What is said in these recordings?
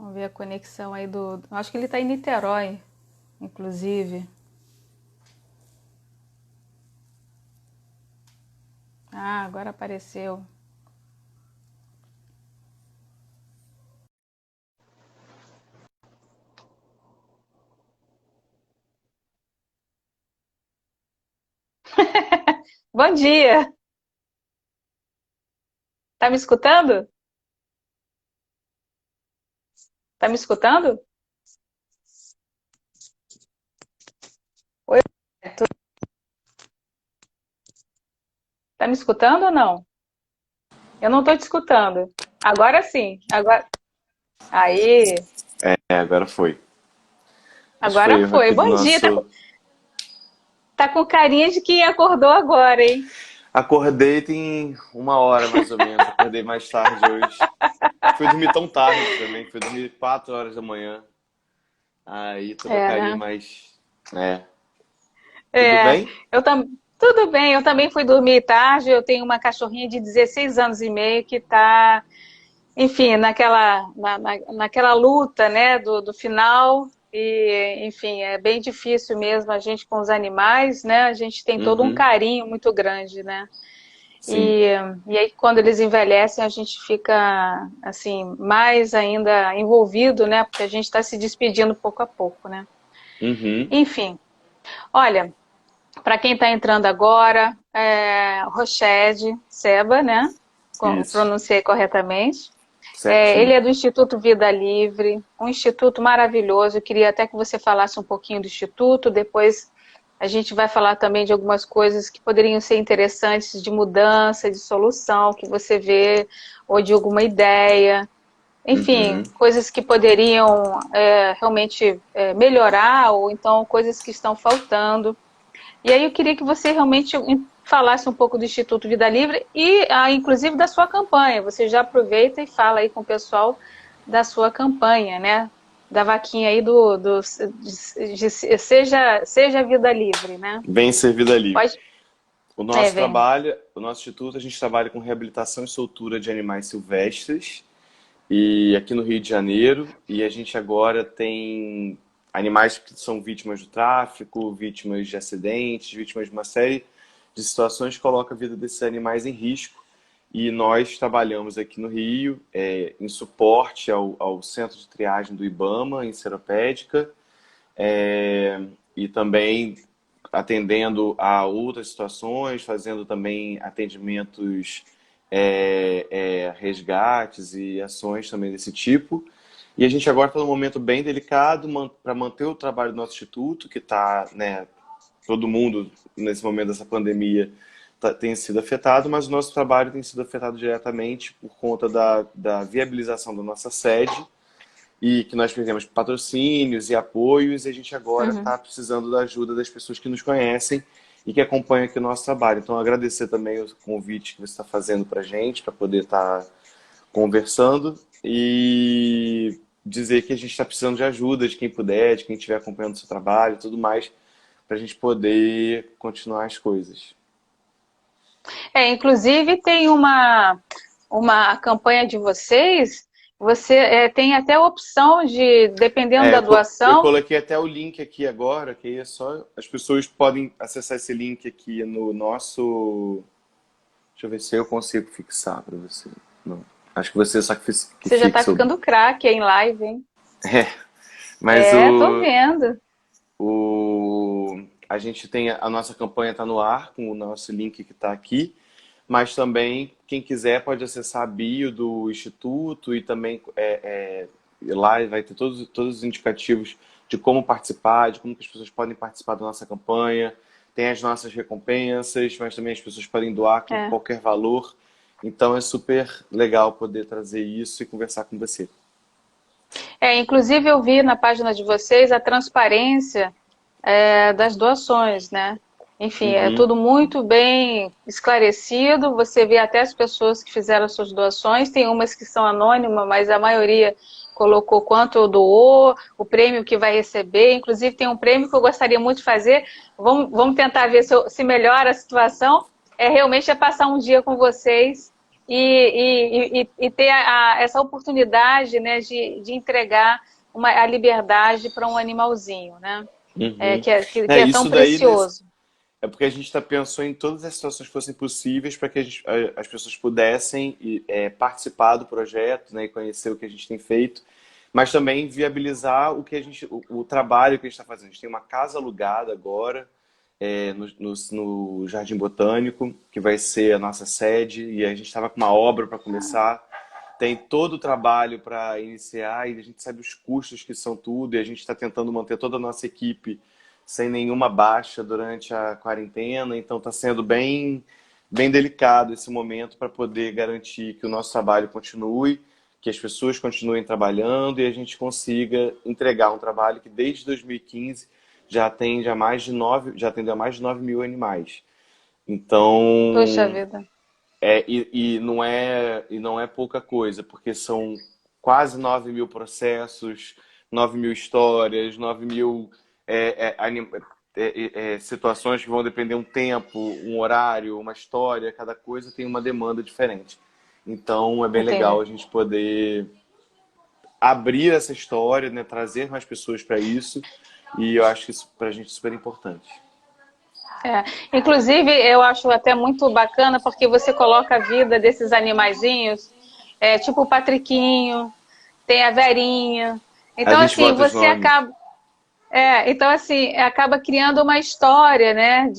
Vamos ver a conexão aí do. Acho que ele está em Niterói, inclusive. Ah, agora apareceu. Bom dia! Tá me escutando? Tá me escutando? Oi, tá me escutando ou não? Eu não tô te escutando. Agora sim. Agora. Aí, Agora foi. Acho que foi agora erro foi. aqui do Bom dia. Tá, nosso. tá com carinha de quem acordou agora, hein? Acordei tem uma hora mais ou menos. Acordei mais tarde hoje. Fui dormir tão tarde também. Fui dormir 4 horas da manhã. Aí tô com a É, carinha né? mais. É. Tudo É, bem? tudo bem, eu também fui dormir tarde. Eu tenho uma cachorrinha de 16 anos e meio que está, enfim, naquela luta, né, do final. E, enfim, é bem difícil mesmo a gente com os animais, né? A gente tem todo um Uhum. carinho muito grande, né? Sim. E, e aí, quando eles envelhecem, a gente fica, assim, mais ainda envolvido, né? Porque a gente está se despedindo pouco a pouco, né? Uhum. Enfim, olha. Para quem está entrando agora, Roched Seba, né? Isso. Pronunciei corretamente. Ele Certinho. é do Instituto Vida Livre, um instituto maravilhoso. Eu queria até que você falasse um pouquinho do instituto, depois a gente vai falar também de algumas coisas que poderiam ser interessantes de mudança, de solução, que você vê, ou de alguma ideia. Uhum. Enfim, coisas que poderiam realmente melhorar, ou então coisas que estão faltando. E aí eu queria que você realmente falasse um pouco do Instituto Vida Livre e, inclusive, da sua campanha. Você já aproveita e fala aí com o pessoal da sua campanha, né? Da vaquinha aí de seja Vida Livre, né? Bem servido ali. Pode. O nosso Vem. trabalho, o nosso instituto, a gente trabalha com reabilitação e soltura de animais silvestres. E aqui no Rio de Janeiro, e a gente agora tem animais que são vítimas do tráfico, vítimas de acidentes, vítimas de uma série de situações que colocam a vida desses animais em risco. E nós trabalhamos aqui no Rio, em suporte ao centro de triagem do IBAMA, em Seropédica, e também atendendo a outras situações, fazendo também atendimentos, resgates e ações também desse tipo. E a gente agora está num momento bem delicado para manter o trabalho do nosso instituto, que está, né, todo mundo nesse momento dessa pandemia tem sido afetado, mas o nosso trabalho tem sido afetado diretamente por conta da viabilização da nossa sede e que nós perdemos patrocínios e apoios, e a gente agora Uhum. está precisando da ajuda das pessoas que nos conhecem e que acompanham aqui o nosso trabalho. Então, agradecer também o convite que você está fazendo para a gente, para poder estar conversando e dizer que a gente está precisando de ajuda de quem puder, de quem estiver acompanhando o seu trabalho e tudo mais, para a gente poder continuar as coisas. Inclusive tem uma campanha de vocês, você tem até a opção de, dependendo É, da eu doação. coloquei até o link aqui agora, que aí é só. As pessoas podem acessar esse link aqui no nosso. Deixa eu ver se eu consigo fixar para você. Não. Acho que você só que Você já está fixa ficando craque aí em live, hein? É, mas Tô vendo. a gente tem a nossa campanha está no ar com o nosso link que está aqui, mas também quem quiser pode acessar a bio do Instituto e também lá vai ter todos os indicativos de como participar, de como que as pessoas podem participar da nossa campanha. Tem as nossas recompensas, mas também as pessoas podem doar com É. qualquer valor. Então é super legal poder trazer isso e conversar com você. Inclusive eu vi na página de vocês a transparência das doações, né? Enfim, é Uhum. tudo muito bem esclarecido. Você vê até as pessoas que fizeram suas doações. Tem umas que são anônimas, mas a maioria colocou quanto doou, o prêmio que vai receber. Inclusive tem um prêmio que eu gostaria muito de fazer. Vamos tentar ver se melhora a situação. Realmente passar um dia com vocês e ter essa oportunidade, né, de entregar a liberdade para um animalzinho, né? Uhum. Que é tão Isso daí precioso. é porque a gente pensou em todas as situações que fossem possíveis para que as pessoas pudessem participar do projeto, né, e conhecer o que a gente tem feito, mas também viabilizar o trabalho que a gente está fazendo. A gente tem uma casa alugada agora, no Jardim Botânico, que vai ser a nossa sede, e a gente estava com uma obra para começar. Tem todo o trabalho para iniciar e a gente sabe os custos que são tudo, e a gente está tentando manter toda a nossa equipe sem nenhuma baixa durante a quarentena, então está sendo bem delicado esse momento para poder garantir que o nosso trabalho continue, que as pessoas continuem trabalhando e a gente consiga entregar um trabalho que desde 2015 já atendeu a mais de 9 mil animais. Poxa Então, vida. e não é pouca coisa, porque são quase 9 mil processos, 9 mil histórias, 9 mil situações que vão depender um tempo, um horário, uma história, cada coisa tem uma demanda diferente. Então é bem legal Entendi. a gente poder abrir essa história, né, trazer mais pessoas para isso, e eu acho que isso para a gente é super importante. É. Inclusive, eu acho até muito bacana porque você coloca a vida desses animaizinhos, tipo o Patriquinho, tem a Verinha. A Então, gente assim, bota os você nomes. acaba, então, assim, acaba criando uma história, né,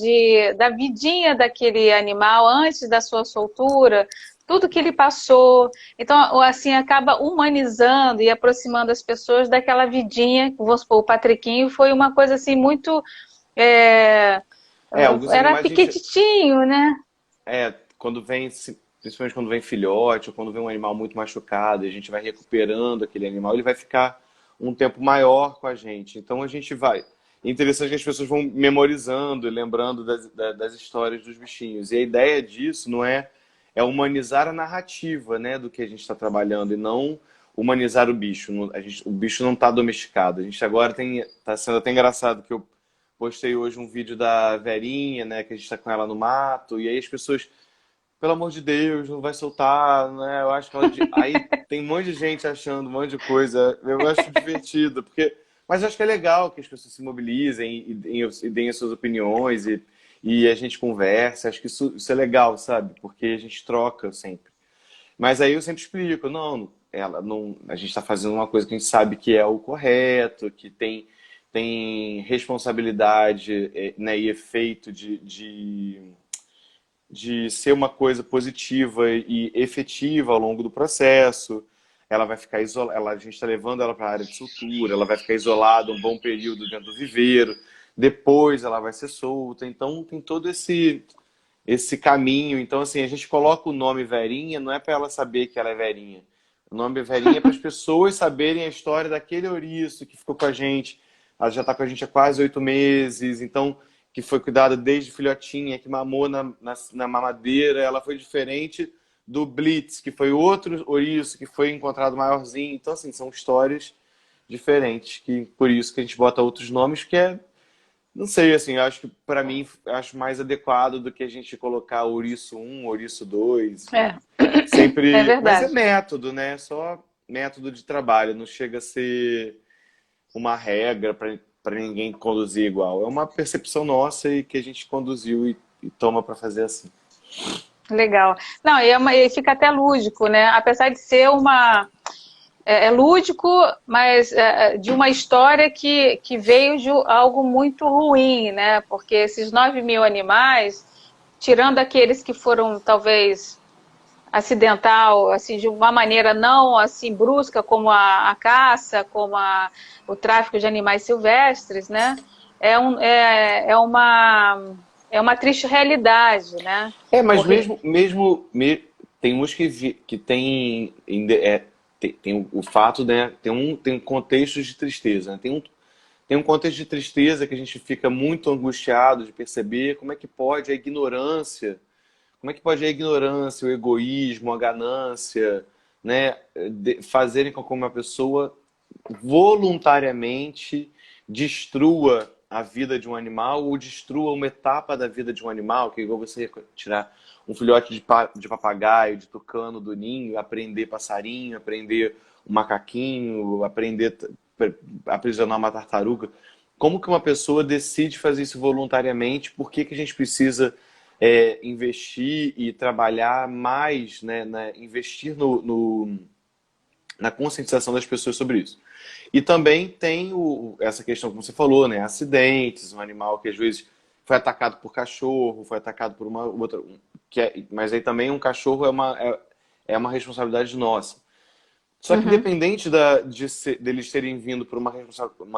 da vidinha daquele animal antes da sua soltura, tudo que ele passou. Então, assim, acaba humanizando e aproximando as pessoas daquela vidinha. Vamos supor, o Patriquinho foi uma coisa, assim, muito... é, Alguns era animais a gente piquititinho, né? quando vem, principalmente quando vem filhote ou quando vem um animal muito machucado, e a gente vai recuperando aquele animal, ele vai ficar um tempo maior com a gente. Então a gente vai. É interessante que as pessoas vão memorizando e lembrando das histórias dos bichinhos. E a ideia disso não é humanizar a narrativa, né, do que a gente está trabalhando e não humanizar o bicho. O bicho não está domesticado. A gente agora está sendo até engraçado que eu postei hoje um vídeo da Verinha, né, que a gente está com ela no mato, e aí as pessoas, pelo amor de Deus, não vai soltar, né? Eu acho que aí tem um monte de gente achando um monte de coisa. Eu acho divertido, mas eu acho que é legal que as pessoas se mobilizem e deem as suas opiniões e a gente conversa. Acho que isso é legal, sabe? Porque a gente troca sempre. Mas aí eu sempre explico, não, ela não, a gente está fazendo uma coisa que a gente sabe que é o correto, que tem responsabilidade, né, e efeito de ser uma coisa positiva e efetiva ao longo do processo. Ela vai ficar isolada, a gente está levando ela para a área de soltura, ela vai ficar isolada um bom período dentro do viveiro, depois ela vai ser solta. Então tem todo esse caminho. Então, assim, a gente coloca o nome Verinha, não é para ela saber que ela é Verinha. O nome Verinha é para as pessoas saberem a história daquele ouriço que ficou com a gente. Ela já está com a gente há quase 8 meses, então, que foi cuidada desde filhotinha, que mamou na mamadeira. Ela foi diferente do Blitz, que foi outro ouriço que foi encontrado maiorzinho. Então, assim, são histórias diferentes, que por isso que a gente bota outros nomes, que não sei, assim, eu acho que para mim acho mais adequado do que a gente colocar ouriço um, ouriço 2. É, é Sempre, mas é verdade. método, né? Só método de trabalho, não chega a ser uma regra para ninguém conduzir igual. É uma percepção nossa e que a gente conduziu e toma para fazer assim. Legal. Não, e fica até lúdico, né? Apesar de ser é lúdico, mas de uma história que veio de algo muito ruim, né? Porque esses 9 mil animais, tirando aqueles que foram talvez acidental, assim, de uma maneira não assim brusca como a caça, como o tráfico de animais silvestres, né? É, um, é, é uma é uma triste realidade, né? Mas Porque tem uns que tem o fato, né? Tem um contexto de tristeza, né? Tem um contexto de tristeza que a gente fica muito angustiado de perceber como é que pode a ignorância, o egoísmo, a ganância, né, fazerem com que uma pessoa voluntariamente destrua a vida de um animal ou destrua uma etapa da vida de um animal, que é igual você tirar um filhote de papagaio, de tucano do ninho, aprender passarinho, aprender um macaquinho, aprender a aprisionar uma tartaruga. Como que uma pessoa decide fazer isso voluntariamente? Por que que a gente precisa investir e trabalhar mais, né, investir na conscientização das pessoas sobre isso? E também tem essa questão, como você falou, né, acidentes, um animal que às vezes foi atacado por cachorro, foi atacado por uma outra, mas aí também um cachorro é uma responsabilidade nossa. Só que Uhum. independente deles terem vindo por uma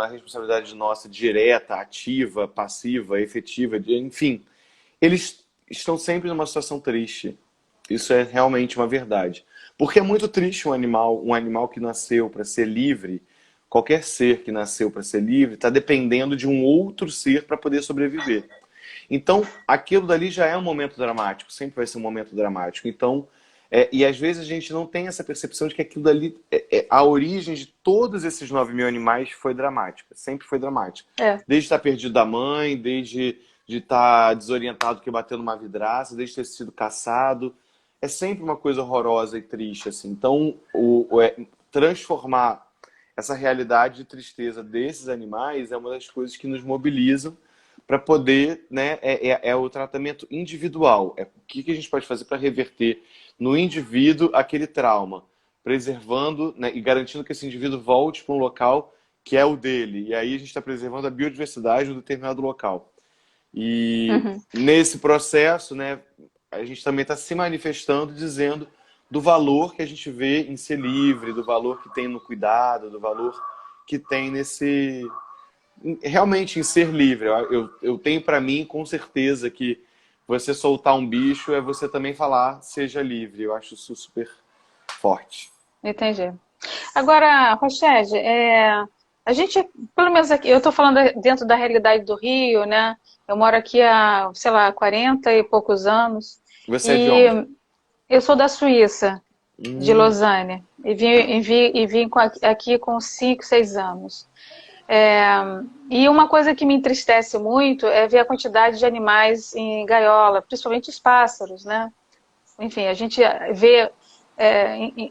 responsabilidade nossa direta, ativa, passiva, efetiva, enfim, eles estão sempre numa situação triste. Isso é realmente uma verdade. Porque é muito triste um animal que nasceu para ser livre, qualquer ser que nasceu para ser livre, está dependendo de um outro ser para poder sobreviver. Então, aquilo dali já é um momento dramático, sempre vai ser um momento dramático. Então, e às vezes a gente não tem essa percepção de que aquilo dali, a origem de todos esses 9 mil animais foi dramática, sempre foi dramática. É. Desde estar perdido da mãe, desde de estar desorientado que bateu numa vidraça, desde ter sido caçado. É sempre uma coisa horrorosa e triste, assim. Então, transformar essa realidade de tristeza desses animais é uma das coisas que nos mobilizam para poder, né, o tratamento individual. O que a gente pode fazer para reverter no indivíduo aquele trauma, preservando, né, e garantindo que esse indivíduo volte para um local que é o dele. E aí a gente está preservando a biodiversidade de um determinado local. E Uhum. nesse processo, né, a gente também está se manifestando, dizendo do valor que a gente vê em ser livre, do valor que tem no cuidado, do valor que tem realmente em ser livre. Eu tenho para mim, com certeza, que você soltar um bicho é você também falar, seja livre. Eu acho isso super forte. Entendi. Agora, Rochelle, a gente, pelo menos aqui, eu estou falando dentro da realidade do Rio, né? Eu moro aqui há, sei lá, 40 e poucos anos. Você é de E onde? eu sou da Suíça, de Hum, Lausanne. E vim aqui com 5, 6 anos. É, e uma coisa que me entristece muito é ver a quantidade de animais em gaiola, principalmente os pássaros, né? Enfim, a gente vê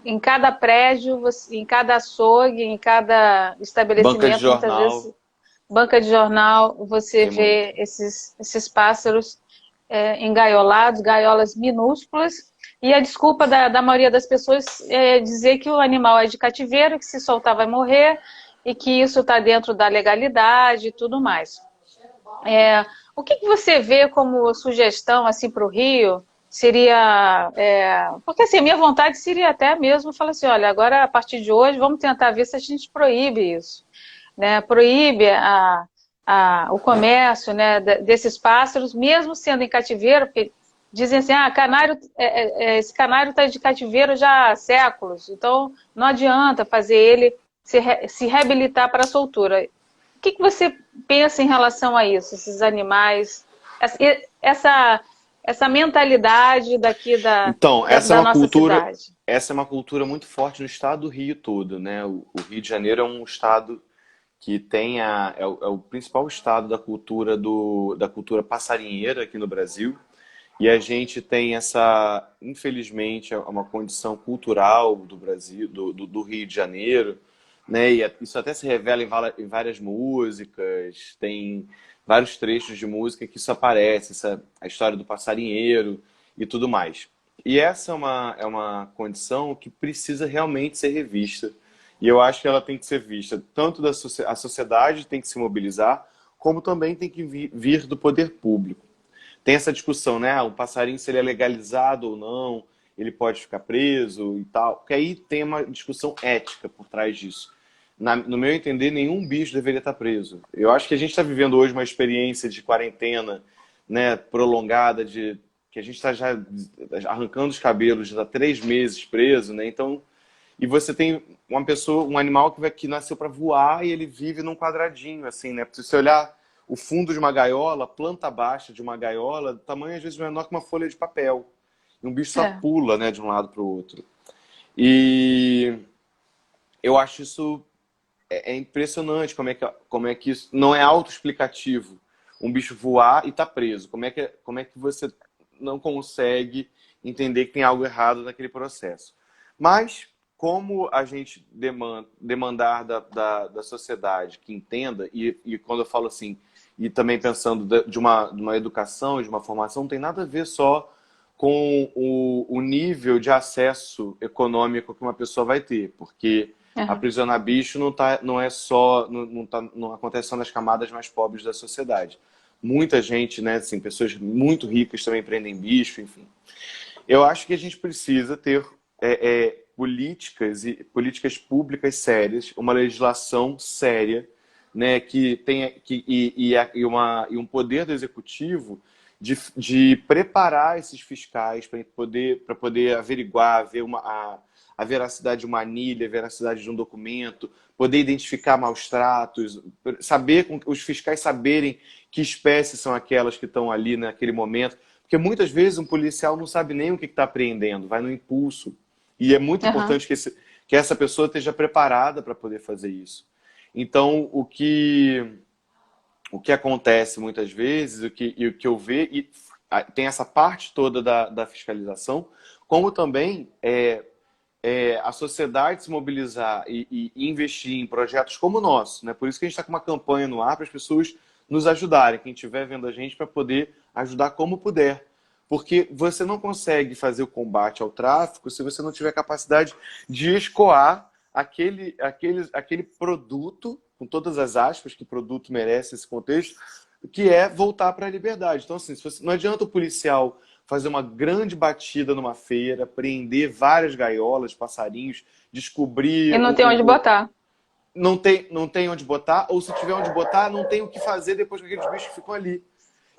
em cada prédio, em cada açougue, em cada banca de estabelecimento, muitas jornal, vezes, banca de jornal, você tem muito. vê esses pássaros engaiolados, gaiolas minúsculas, e a desculpa da maioria das pessoas é dizer que o animal é de cativeiro, que se soltar vai morrer, e que isso está dentro da legalidade e tudo mais. O que você vê como sugestão assim para o Rio? Seria. Porque assim, a minha vontade seria até mesmo falar assim: olha, agora a partir de hoje vamos tentar ver se a gente proíbe isso. Né? Proíbe o comércio, né, desses pássaros, mesmo sendo em cativeiro, porque dizem assim: canário, esse canário está de cativeiro já há séculos, então não adianta fazer ele se reabilitar para a soltura. O que você pensa em relação a isso, esses animais, essa, essa mentalidade daqui Então, da nossa cidade? essa é uma cultura muito forte no estado do Rio todo, né? O Rio de Janeiro é um estado que tem é o principal estado da cultura da cultura passarinheira aqui no Brasil. E a gente tem infelizmente, é uma condição cultural do Brasil, do Rio de Janeiro, né? E isso até se revela em várias músicas, tem vários trechos de música que isso aparece, a história do passarinheiro e tudo mais. E essa é uma condição que precisa realmente ser revista. E eu acho que ela tem que ser vista tanto a sociedade tem que se mobilizar, como também tem que vir do poder público. Tem essa discussão, né? O passarinho, se ele é legalizado ou não, ele pode ficar preso e tal. Porque aí tem uma discussão ética por trás disso. No meu entender, nenhum bicho deveria estar preso. Eu acho que a gente está vivendo hoje uma experiência de quarentena, né, prolongada, que a gente está já arrancando os cabelos, já há 3 meses preso, né? Então, e você tem uma pessoa, um animal que nasceu para voar e ele vive num quadradinho, assim, né? Se você olhar o fundo de uma gaiola, a planta baixa de uma gaiola, do tamanho às vezes menor que uma folha de papel. E um bicho só É, pula, né, de um lado para o outro. E eu acho isso é impressionante como é que isso não é autoexplicativo. Um bicho voar e tá preso. Como é que você não consegue entender que tem algo errado naquele processo? Mas, como a gente demandar da sociedade que entenda, e quando eu falo assim, e também pensando de uma educação, de uma formação, não tem nada a ver só com o nível de acesso econômico que uma pessoa vai ter, porque Aham. aprisionar bicho não é só, não acontece só nas camadas mais pobres da sociedade. Muita gente, né, assim, pessoas muito ricas também prendem bicho, enfim. Eu acho que a gente precisa ter políticas públicas sérias, uma legislação séria, né, que tenha e um poder do executivo de preparar esses fiscais para poder averiguar, ver a veracidade de uma anilha, a veracidade de um documento, poder identificar maus tratos, saber os fiscais saberem que espécies são aquelas que estão ali naquele momento. Porque muitas vezes um policial não sabe nem o que está apreendendo, vai no impulso. E é muito Aham. importante que essa pessoa esteja preparada para poder fazer isso. Então, o que acontece muitas vezes, o que eu vejo, tem essa parte toda da fiscalização, como também a sociedade se mobilizar e investir em projetos como o nosso, né? Por isso que a gente está com uma campanha no ar para as pessoas nos ajudarem, quem estiver vendo a gente, para poder ajudar como puder. Porque você não consegue fazer o combate ao tráfico se você não tiver capacidade de escoar aquele produto, com todas as aspas que produto merece esse contexto, que é voltar para a liberdade. Então, assim, não adianta o policial fazer uma grande batida numa feira, prender várias gaiolas, passarinhos, E descobrir não tem onde botar. não tem onde botar, ou se tiver onde botar, não tem o que fazer depois que aqueles bichos ficam ali.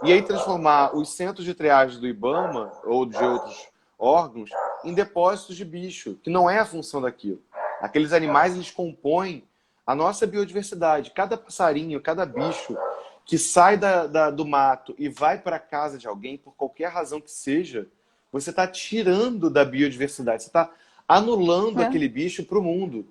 E aí transformar os centros de triagem do IBAMA ou de outros órgãos em depósitos de bicho, que não é a função daquilo. Aqueles animais, eles compõem a nossa biodiversidade. Cada passarinho, cada bicho que sai do mato e vai para a casa de alguém, por qualquer razão que seja, você está tirando da biodiversidade, você está anulando É. aquele bicho para o mundo.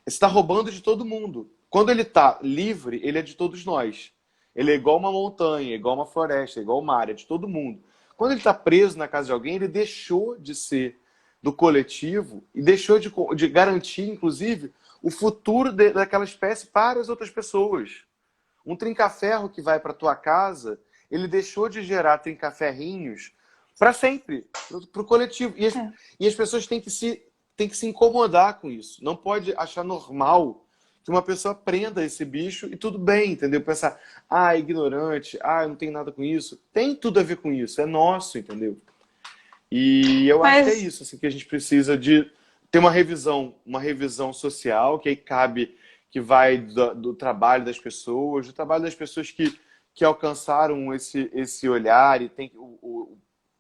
Você está roubando de todo mundo. Quando ele está livre, ele é de todos nós. Ele é igual uma montanha, igual uma floresta, igual o mar, é de todo mundo. Quando ele está preso na casa de alguém, ele deixou de ser do coletivo e deixou de garantir, inclusive, o futuro daquela espécie para as outras pessoas. Um trinca-ferro que vai para tua casa, ele deixou de gerar trinca-ferrinhos para sempre, para o coletivo. É. E as pessoas têm que se incomodar com isso. Não pode achar normal que uma pessoa prenda esse bicho e tudo bem, entendeu? Pensar, é ignorante, eu não tenho nada com isso. Tem tudo a ver com isso, é nosso, entendeu? E eu acho que é Mas, isso, assim, que a gente precisa de ter uma revisão social, que aí cabe, que vai do trabalho das pessoas, do trabalho das pessoas que alcançaram esse olhar e tem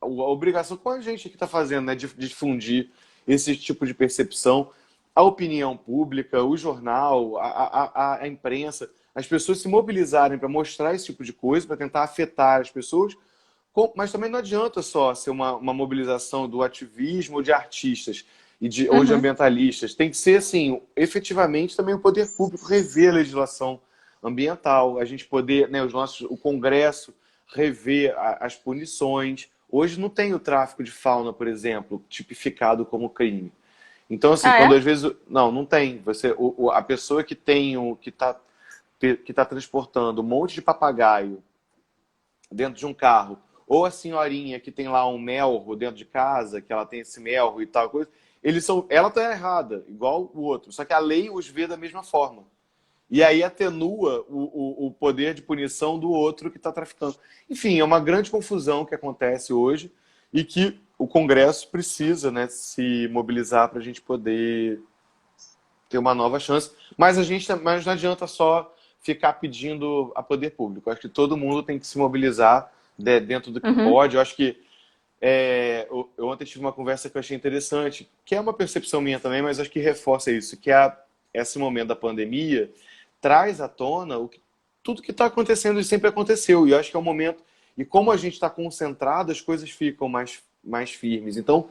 a obrigação com a gente que está fazendo, né, de difundir esse tipo de percepção, a opinião pública, o jornal, a imprensa, as pessoas se mobilizarem para mostrar esse tipo de coisa, para tentar afetar as pessoas, mas também não adianta só ser uma mobilização do ativismo de artistas ou de uhum. ambientalistas. Tem que ser, assim, efetivamente também o poder público rever a legislação ambiental, a gente poder, né, o Congresso rever as punições. Hoje não tem o tráfico de fauna, por exemplo, tipificado como crime. Então, assim, Ah, quando é? às vezes. Não, não tem. A pessoa que tá transportando um monte de papagaio dentro de um carro, ou a senhorinha que tem lá um melro dentro de casa, que ela tem esse melro e tal coisa, ela tá errada, igual o outro. Só que a lei os vê da mesma forma. E aí atenua o poder de punição do outro que está traficando. Enfim, é uma grande confusão que acontece hoje e que o Congresso precisa, né, se mobilizar para a gente poder ter uma nova chance. Mas não adianta só ficar pedindo a poder público. Eu acho que todo mundo tem que se mobilizar dentro do que Uhum. pode. Eu acho que eu ontem tive uma conversa que eu achei interessante, que é uma percepção minha também, mas acho que reforça isso, que esse momento da pandemia traz à tona tudo que está acontecendo e sempre aconteceu. E eu acho que é um momento. E como a gente está concentrado, as coisas ficam mais firmes. Então,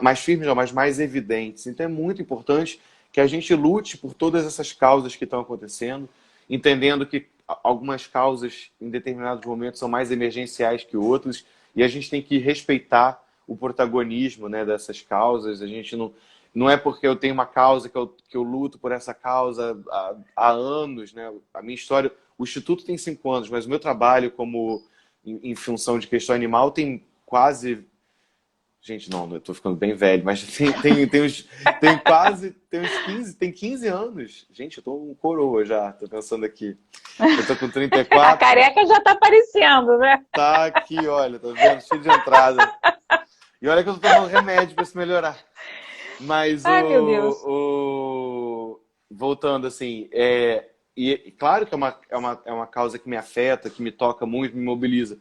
mais firmes, não, mas mais evidentes. Então é muito importante que a gente lute por todas essas causas que estão acontecendo, entendendo que algumas causas em determinados momentos são mais emergenciais que outras, e a gente tem que respeitar o protagonismo, né, dessas causas. A gente não é porque eu tenho uma causa que eu luto por essa causa há anos, né? A minha história, o Instituto tem 5 anos, mas o meu trabalho como em função de questão animal tem quase... Gente, não, eu tô ficando bem velho, mas tem uns 15, tem 15 anos. Gente, eu tô um coroa já, tô pensando aqui. Eu tô com A 34, careca já tá aparecendo, né? tá aqui, olha, tá vendo? Cheio de entrada. E olha que eu tô tomando remédio pra se melhorar. Mas Ai, meu Deus. voltando assim, claro que é uma causa que me afeta, que me toca muito, me mobiliza.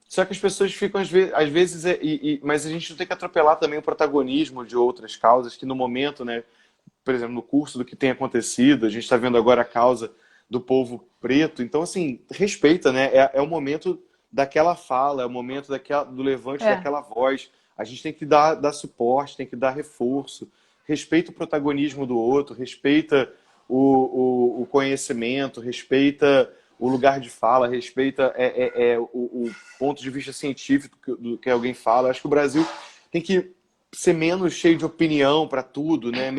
Só que as pessoas ficam, às vezes, mas a gente não tem que atropelar também o protagonismo de outras causas, que no momento, né, por exemplo, no curso do que tem acontecido, a gente está vendo agora a causa do povo preto. Então, assim, respeita, né? É o momento daquela fala, é o momento do levante É. daquela voz. A gente tem que dar suporte, tem que dar reforço. Respeita o protagonismo do outro, respeita o conhecimento, respeita o lugar de fala, respeita o ponto de vista científico do que alguém fala. Acho que o Brasil tem que ser menos cheio de opinião para tudo, né?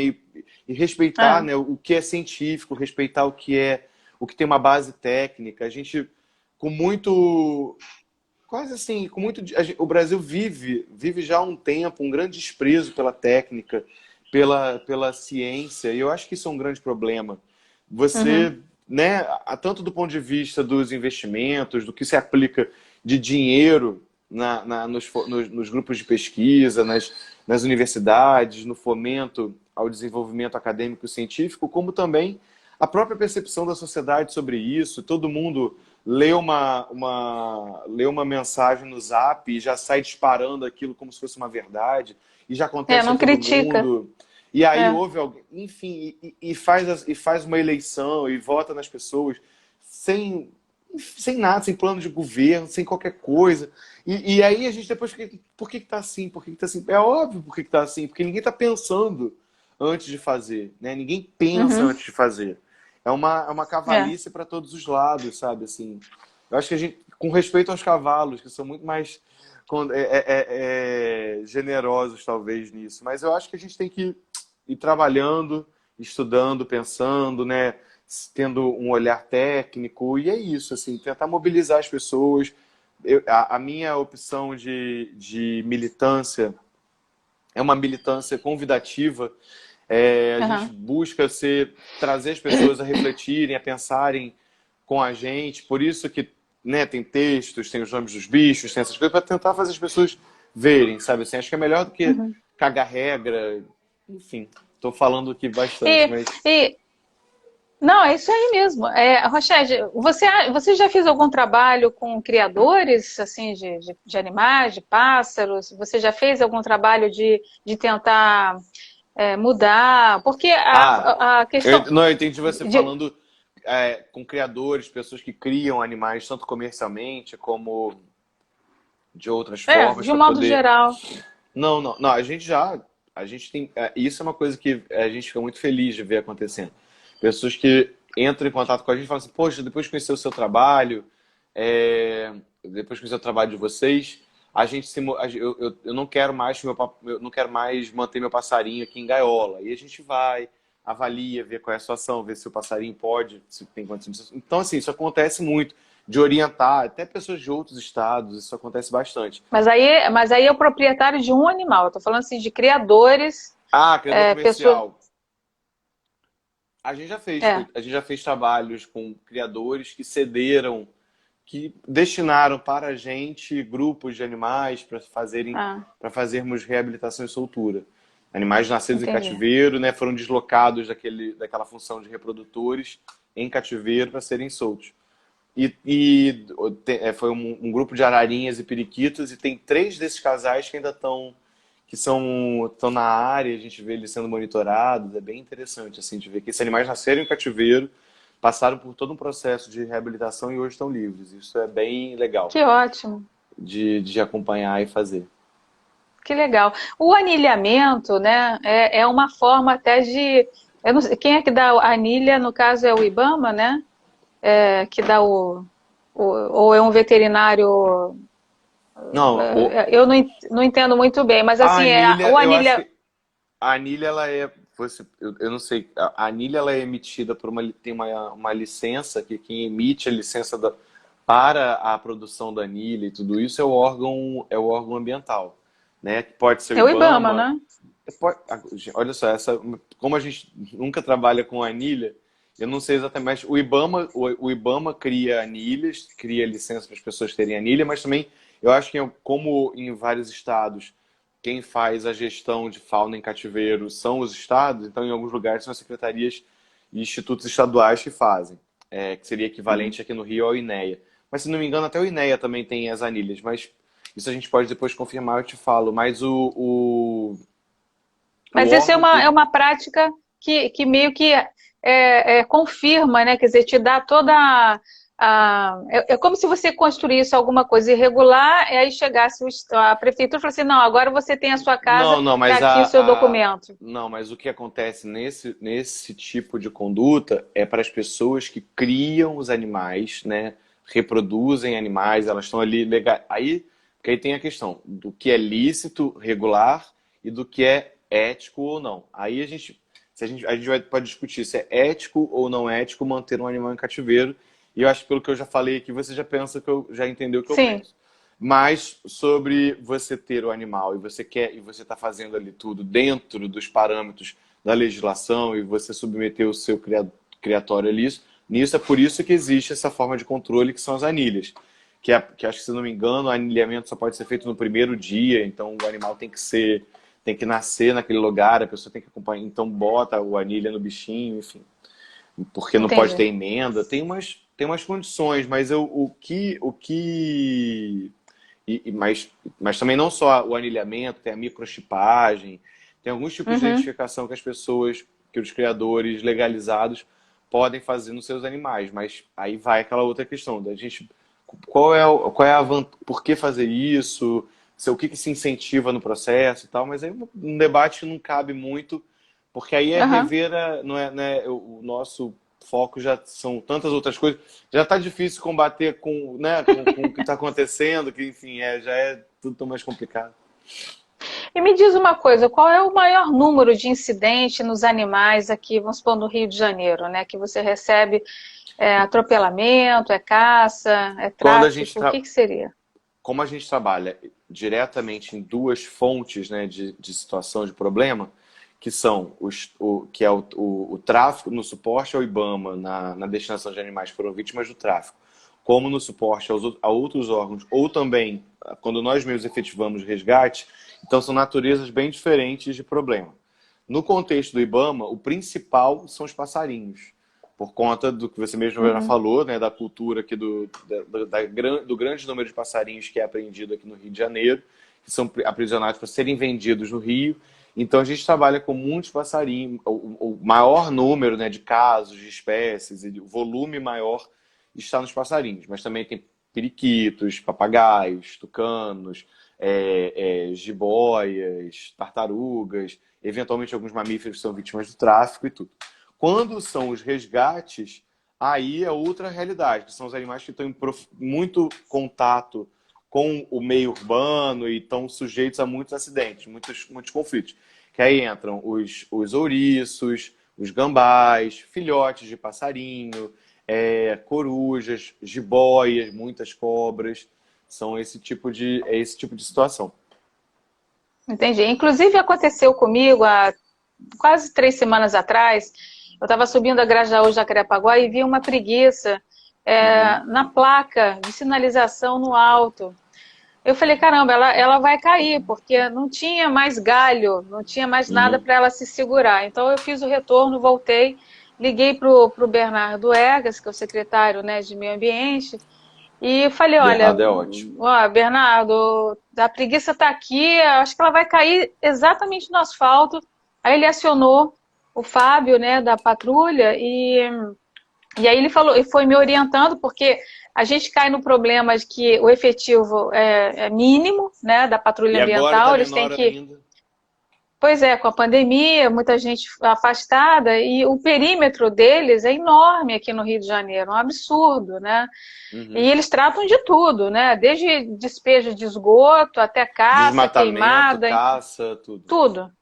E respeitar, É. né, o que é científico, respeitar o que tem uma base técnica. A gente com muito quase assim, o Brasil vive já há um tempo um grande desprezo pela técnica, pela ciência, e eu acho que isso é um grande problema. Uhum. Você, né, tanto do ponto de vista dos investimentos, do que se aplica de dinheiro nos grupos de pesquisa, nas universidades, no fomento ao desenvolvimento acadêmico e científico, como também a própria percepção da sociedade sobre isso. Todo mundo lê uma mensagem no Zap e já sai disparando aquilo como se fosse uma verdade, e já acontece a Não todo critica. mundo. E aí É. houve alguém, enfim, e faz uma eleição e vota nas pessoas sem nada, sem plano de governo, sem qualquer coisa. E aí a gente depois fica, por que está assim? Por que está assim? É óbvio por que está assim, porque ninguém está pensando antes de fazer, né? Ninguém pensa Uhum. antes de fazer. É uma É. cavalice para todos os lados, sabe? Assim, eu acho que a gente, com respeito aos cavalos, que são muito mais generosos, talvez, nisso, mas eu acho que a gente tem que ir trabalhando, estudando, pensando, né? Tendo um olhar técnico, e é isso, assim, tentar mobilizar as pessoas. A minha opção de militância é uma militância convidativa. A gente Uhum. busca trazer as pessoas a refletirem, a pensarem com a gente. Por isso que, né, tem textos, tem os nomes dos bichos, tem essas coisas, para tentar fazer as pessoas verem, sabe? Assim, acho que é melhor do que Uhum. cagar regra. Enfim, estou falando aqui bastante, E, mas... e, não, é isso aí mesmo. Rochelle, você já fez algum trabalho com criadores assim de animais, de pássaros? Você já fez algum trabalho de tentar mudar? Porque Ah, a questão não, eu entendi você de, falando com criadores, pessoas que criam animais, tanto comercialmente como de outras formas, de um para modo poder... geral. Não, não, não, a gente tem, isso é uma coisa que a gente fica muito feliz de ver acontecendo. Pessoas que entram em contato com a gente e falam assim, poxa, depois de conhecer o seu trabalho, depois de conhecer o trabalho de vocês, eu não quero mais eu não quero mais manter meu passarinho aqui em gaiola. E a gente vai, avalia, vê qual é a situação, vê se o passarinho pode, se tem condições. Então, assim, isso acontece muito, de orientar até pessoas de outros estados, isso acontece bastante. Mas aí é o proprietário de um animal. Eu estou falando assim de criadores, Ah, criador pessoas. comercial. É. A gente já fez trabalhos com criadores que cederam, que destinaram para a gente grupos de animais Ah, para fazermos reabilitação e soltura. Animais nascidos em entendi. cativeiro, né, foram deslocados daquela função de reprodutores em cativeiro para serem soltos. Foi um grupo de ararinhas e periquitos, e tem 3 desses casais que ainda estão na área, a gente vê eles sendo monitorados. É bem interessante assim, de ver que esses animais nasceram em cativeiro, passaram por todo um processo de reabilitação e hoje estão livres. Isso é bem legal Que ótimo. de acompanhar e fazer. Que legal. O anilhamento, né, é uma forma até Eu não sei, quem é que dá a anilha, no caso é o IBAMA, né? Que dá ou é um veterinário. Não, Eu não entendo muito bem, mas a assim, o anilha, eu acho anilha. que a anilha, ela é, eu não sei, a anilha ela é emitida por tem uma licença, que quem emite a licença para a produção da anilha e tudo isso é o órgão ambiental, né? Que pode ser o É o IBAMA, IBAMA. né? Olha só, como a gente nunca trabalha com anilha, eu não sei exatamente, mas o IBAMA cria anilhas, cria licença para as pessoas terem anilha, mas também eu acho que como em vários estados quem faz a gestão de fauna em cativeiro são os estados, então em alguns lugares são as secretarias e institutos estaduais que fazem, que seria equivalente aqui no Rio ao INEA. Mas se não me engano, até o INEA também tem as anilhas, mas isso a gente pode depois confirmar, eu te falo. Mas o Mas isso é órgão. é uma prática que meio que confirma, né? Quer dizer, te dá toda é como se você construísse alguma coisa irregular e aí chegasse a prefeitura e falasse assim, não, agora você tem a sua casa, Não, não, está mas aqui o seu documento. não, mas o que acontece nesse tipo de conduta é para as pessoas que criam os animais, né? Reproduzem animais, elas estão ali legal. Porque aí tem a questão do que é lícito, regular e do que é ético ou não. Aí pode discutir se é ético ou não ético manter um animal em cativeiro. E eu acho que pelo que eu já falei aqui, você já pensa que eu já entendeu o que eu Sim. penso. Mas sobre você ter o animal e você está fazendo ali tudo dentro dos parâmetros da legislação e você submeter o seu criatório ali, nisso é por isso que existe essa forma de controle que são as anilhas. Que acho que, se não me engano, o anilhamento só pode ser feito no primeiro dia, então o animal tem que nascer naquele lugar, a pessoa tem que acompanhar, então bota o anilha no bichinho, enfim. Porque não pode Entendi. ter emenda, tem umas condições, mas mas também não só o anilhamento, tem a microchipagem, tem alguns tipos de Uhum. identificação que os criadores legalizados podem fazer nos seus animais, mas aí vai aquela outra questão da gente, por que fazer isso, o que se incentiva no processo e tal, mas aí um debate não cabe muito, porque aí é Aham. rever, o nosso foco já são tantas outras coisas. Já está difícil combater com o que está acontecendo, que enfim, já é tudo tão mais complicado. E me diz uma coisa, qual é o maior número de incidentes nos animais aqui, vamos supor, no Rio de Janeiro, né? Que você recebe atropelamento, é caça, é Quando a gente tráfico, o que que seria? Como a gente trabalha diretamente em duas fontes, né, de situação de problema, que são que é o tráfico no suporte ao IBAMA na destinação de animais que foram vítimas do tráfico, como no suporte a outros órgãos, ou também quando nós mesmos efetivamos resgate, então são naturezas bem diferentes de problema. No contexto do IBAMA, o principal são os passarinhos, por conta do que você mesmo já Uhum. falou, né, da cultura aqui do grande número de passarinhos que é apreendido aqui no Rio de Janeiro, que são aprisionados para serem vendidos no Rio. Então a gente trabalha com muitos passarinhos, o maior número, né, de casos, de espécies, e o volume maior está nos passarinhos, mas também tem periquitos, papagaios, tucanos, jiboias, tartarugas, eventualmente alguns mamíferos que são vítimas do tráfico e tudo. Quando são os resgates, aí é outra realidade, que são os animais que estão em muito contato com o meio urbano e estão sujeitos a muitos acidentes, muitos conflitos. Que aí entram os ouriços, os gambás, filhotes de passarinho, corujas, jiboias, muitas cobras. São esse tipo de situação. Entendi. Inclusive aconteceu comigo há quase 3 semanas atrás, eu estava subindo a Grajaú Jacarepaguá e vi uma preguiça Uhum, na placa de sinalização no alto. Eu falei, caramba, ela vai cair, porque não tinha mais galho, não tinha mais nada uhum. para ela se segurar. Então eu fiz o retorno, voltei, liguei para o Bernardo Egas, que é o secretário, né, de Meio Ambiente, e falei, olha, Bernardo é ótimo. ó, Bernardo, a preguiça está aqui, acho que ela vai cair exatamente no asfalto. Aí ele acionou o Fábio, né, da patrulha, e aí ele falou, e foi me orientando, porque a gente cai no problema de que o efetivo é mínimo, né, da patrulha E agora está ambiental, eles têm menor que... ainda. Pois é, com a pandemia, muita gente afastada e o perímetro deles é enorme aqui no Rio de Janeiro, um absurdo, né? E Uhum. eles tratam de tudo, né? Desde despejo de esgoto até caça, Desmatamento, queimada, caça, tudo. tudo.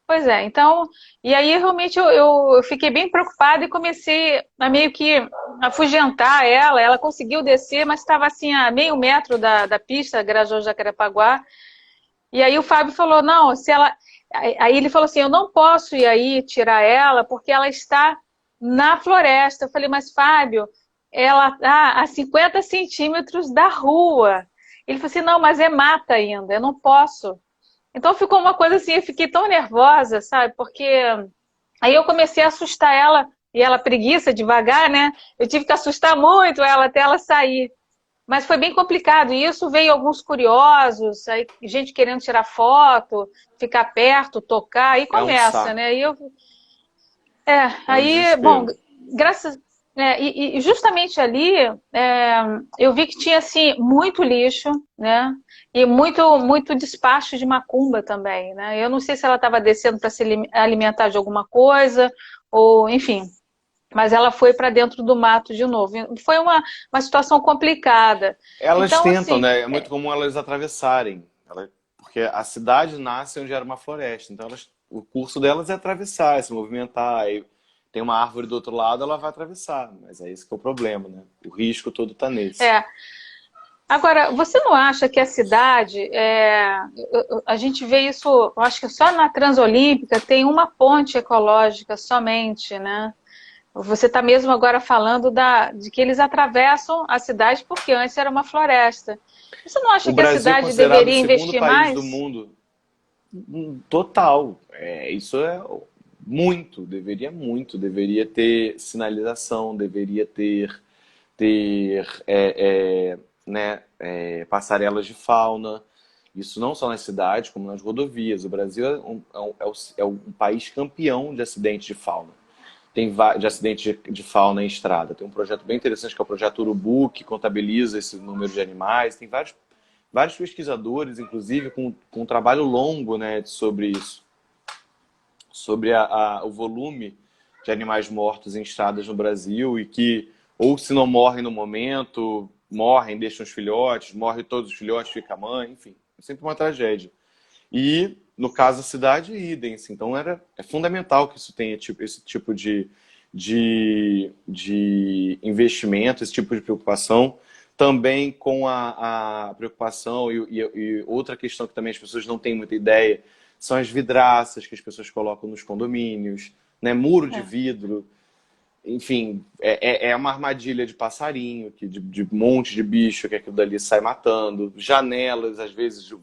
Pois é, então, e aí realmente eu fiquei bem preocupada e comecei a meio que afugentar ela. Ela conseguiu descer, mas estava assim a meio metro da pista, Grajaú-Jacarepaguá. E aí o Fábio falou, não, se ela. Aí ele falou assim, eu não posso ir aí tirar ela porque ela está na floresta. Eu falei, mas Fábio, ela está a 50 centímetros da rua. Ele falou assim, não, mas é mata ainda, eu não posso. Então ficou uma coisa assim, eu fiquei tão nervosa, sabe? Porque aí eu comecei a assustar ela, e ela preguiça, devagar, né? Eu tive que assustar muito ela até ela sair. Mas foi bem complicado. E isso veio alguns curiosos, aí gente querendo tirar foto, ficar perto, tocar, aí É um começa, saco, né? é um Aí, bom, desespero. graças. E justamente ali eu vi que tinha assim muito lixo, né? E muito despacho de macumba também, né? Eu não sei se ela estava descendo para se alimentar de alguma coisa, ou enfim, mas ela foi para dentro do mato de novo. Foi uma situação complicada. Elas Então, tentam, assim, né? É muito comum elas atravessarem. Porque a cidade nasce onde era uma floresta. Então, o curso delas é atravessar, é se movimentar. Aí tem uma árvore do outro lado, ela vai atravessar. Mas é esse que é o problema, né? O risco todo está nesse. é. Agora, você não acha que a cidade, a gente vê isso, eu acho que só na Transolímpica tem uma ponte ecológica somente, né? Você está mesmo agora falando de que eles atravessam a cidade porque antes era uma floresta. Você não acha O que a Brasil é cidade considerado o deveria segundo investir país do mais? mundo total. Isso é muito, deveria ter sinalização, deveria ter né, passarelas de fauna. Isso não só nas cidades, como nas rodovias. O Brasil é um país campeão de acidentes de fauna. De acidentes de fauna em estrada. Tem um projeto bem interessante que é o projeto Urubu, que contabiliza esse número de animais. Tem vários pesquisadores, inclusive, com um trabalho longo, né, sobre isso, sobre o volume de animais mortos em estradas no Brasil e que, ou se não morrem no momento, morrem, deixam os filhotes, morrem todos os filhotes, fica a mãe, enfim, é sempre uma tragédia. E, no caso da cidade, idem. Assim, então, é fundamental que isso tenha esse tipo de investimento, esse tipo de preocupação. Também com a preocupação e outra questão que também as pessoas não têm muita ideia são as vidraças que as pessoas colocam nos condomínios, né? Muro de É. vidro. Enfim, é uma armadilha de passarinho, de um monte de bicho que aquilo dali sai matando. Janelas, às vezes,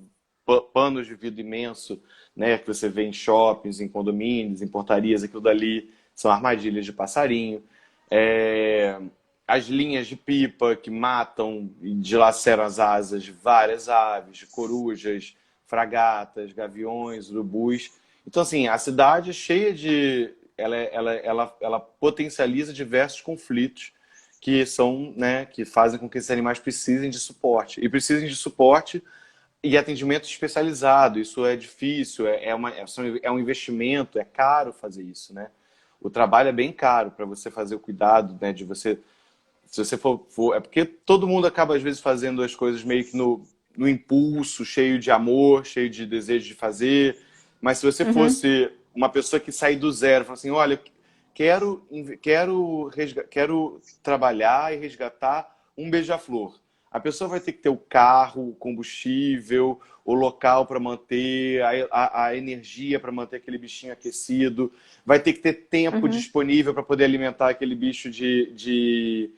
panos de vidro imenso, né, que você vê em shoppings, em condomínios, em portarias, aquilo dali são armadilhas de passarinho. É, as linhas de pipa que matam e dilaceram as asas de várias aves, de corujas, fragatas, gaviões, urubus. Então, assim, a cidade é cheia de... Ela potencializa diversos conflitos que são, né, que fazem com que esses animais precisem de suporte. E precisem de suporte e atendimento especializado. Isso é difícil, é um investimento, é caro fazer isso, né? O trabalho é bem caro para você fazer o cuidado, né, de você... Se você é porque todo mundo acaba, às vezes, fazendo as coisas meio que no impulso, cheio de amor, cheio de desejo de fazer. Mas se você Uhum, fosse uma pessoa que sai do zero, fala assim, olha, quero trabalhar e resgatar um beija-flor. A pessoa vai ter que ter o carro, o combustível, o local para manter, a energia para manter aquele bichinho aquecido, vai ter que ter tempo uhum. disponível para poder alimentar aquele bicho de